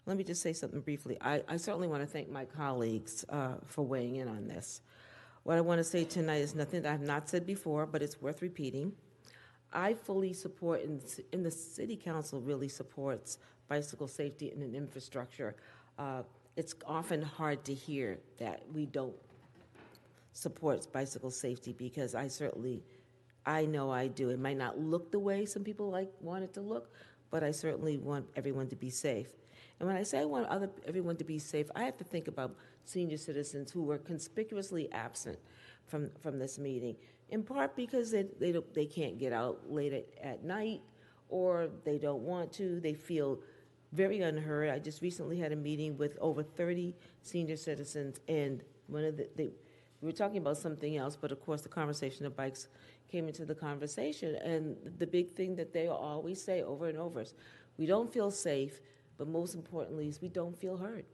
Let me just say something briefly. I certainly want to thank my colleagues for weighing in on this. What I want to say tonight is nothing that I have not said before, but it's worth repeating. I fully support, and the City Council really supports bicycle safety and an infrastructure. It's often hard to hear that we don't support bicycle safety because I know I do. It might not look the way some people want it to look, but I certainly want everyone to be safe. And when I say I want everyone to be safe, I have to think about senior citizens who were conspicuously absent from this meeting, in part because they can't get out late at night, or they don't want to. They feel very unheard. I just recently had a meeting with over 30 senior citizens, and we were talking about something else, but of course the conversation of bikes came into the conversation. And the big thing that they always say over and over is, we don't feel safe, but most importantly is we don't feel heard.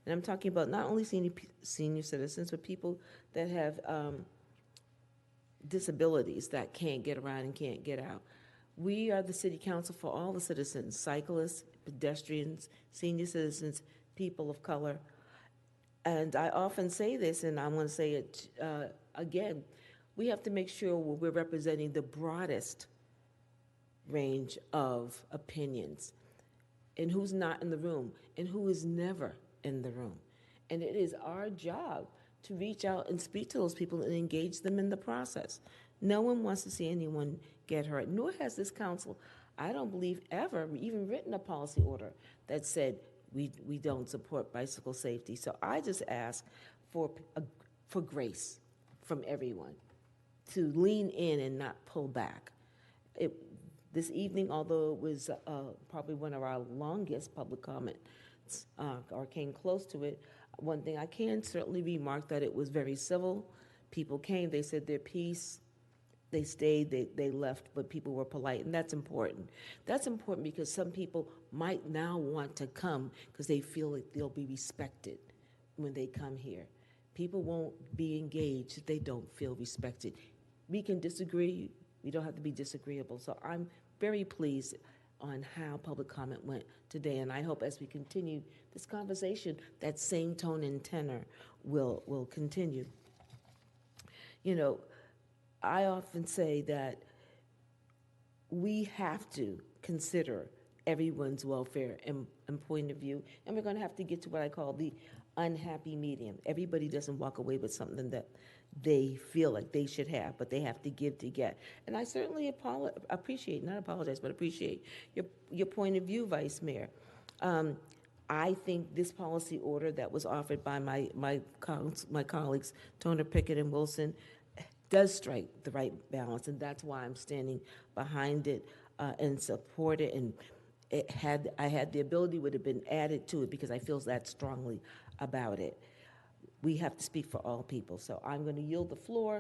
And I'm talking about not only senior citizens, but people that have disabilities that can't get around and can't get out. We are the city council for all the citizens, cyclists, pedestrians, senior citizens, people of color. And I often say this, and I want to say it again, we have to make sure we're representing the broadest range of opinions, and who's not in the room, and who is never in the room. And it is our job to reach out and speak to those people and engage them in the process. No one wants to see anyone get hurt, nor has this council, I don't believe, ever even written a policy order that said we don't support bicycle safety. So I just ask for grace from everyone to lean in and not pull back. This evening, although it was probably one of our longest public comments, or came close to it, one thing I can certainly remark that it was very civil. People came, they said their piece, they stayed, they left, but people were polite, and that's important. That's important because some people might now want to come because they feel like they'll be respected when they come here. People won't be engaged if they don't feel respected. We can disagree, we don't have to be disagreeable. So I'm very pleased on how public comment went today, and I hope as we continue this conversation, that same tone and tenor will continue. You know, I often say that we have to consider everyone's welfare and point of view, and we're going to have to get to what I call the unhappy medium. Everybody doesn't walk away with something that they feel like they should have, but they have to give to get. And I certainly appreciate your point of view, Vice Mayor. I think this policy order that was offered by my colleagues, Toner, Pickett, and Wilson, does strike the right balance, and that's why I'm standing behind it and support it. And I had the ability would have been added to it because I feel that strongly about it. We have to speak for all people. So I'm going to yield the floor